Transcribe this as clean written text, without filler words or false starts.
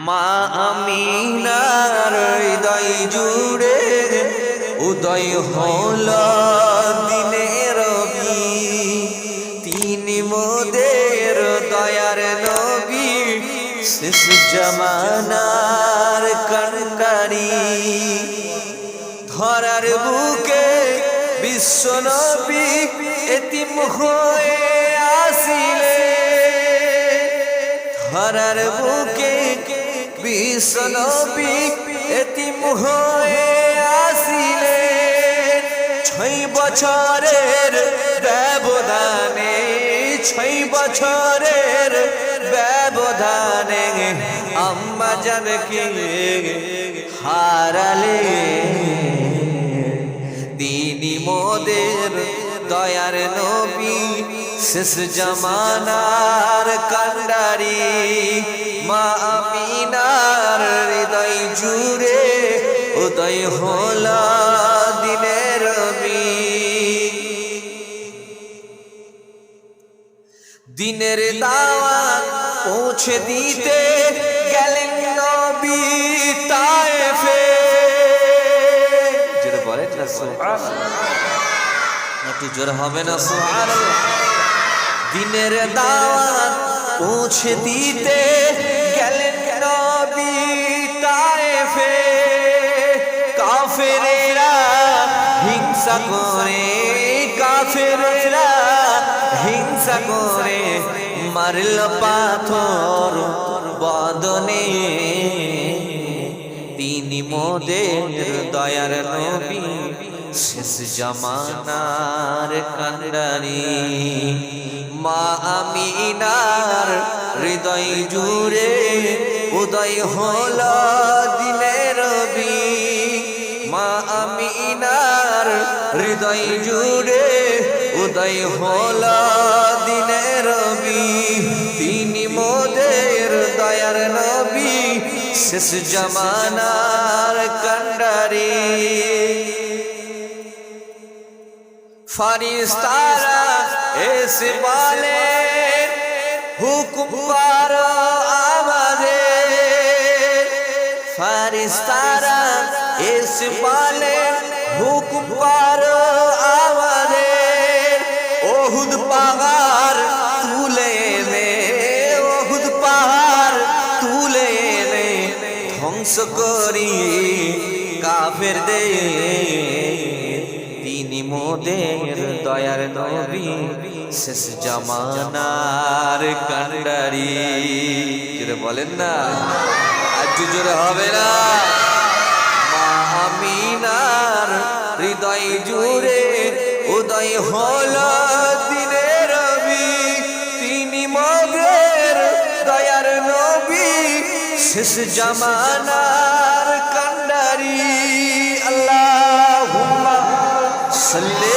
মা আমিনার হৃদয় জুড়ে উদয় হলো দিনের রবি, তিনি মোদের দয়ার নবী, শেষ জামানার কান্ডারি। ধরার বুকে বিশ্ব নবী এতিম হয়ে আসিলে, ধরার বুকে বিশ্ব নবী এতিম হয়ে আসিলে, 6 বছরের ব্যবধানে, 6 বছরের ব্যবধানে আম্মা জানকে হারালে। তিনি মোদের দয়ার নবী, শেষ জামানার কান্ডারি। মা আমিনার হৃদয় জুড়ে উদয় হলো দিনের রবি। দিনের দাওয়াত পৌঁছে দিতে গেলেন নবী তায়েফে। জোরে বলেন না সুবহানাল্লাহ, একটু জোরে হবে না সুবহানাল্লাহ। দিনের দাওয়াত পৌঁছে দিতে গেলেন নবী তায়েফে। কাফেরেরা হিংসা করে, কাফেরেরা হিংসা করে মারল পাথর বদনে। তিনি মোদের দয়ার নবী, শেষ জামানার কান্ডারি। মা আমিনার হৃদয় জুড়ে উদয় হলো দিনের রবি। মা আমিনার হৃদয় জুড়ে উদয় হলো দিনের রবি। তিনি মোদের দয়ার নবী, শেষ জামানার কান্ডারি। ফারিস্তারা এসে বলে হুকুম করো আমাদের। ফারিস্তারা এসে বলে হুকুম করো আমাদের। ওহুদ পাহাড় তুলে এনে, ওহুদ পাহাড় তুলে এনে ধ্বংস করি কাফেরদের। তিনি মোদের দয়ার নবী, শেষ জামানার কান্ডারি। জোরে বলেন না, আজ জোরে হবে না। মা আমিনার হৃদয় জুড়ে উদয় হলো দিনের রবি। তিনি মোদের দয়ার নবী, শেষ জামানার কান্ডারি। আল্লাহুম্মা সাল্লি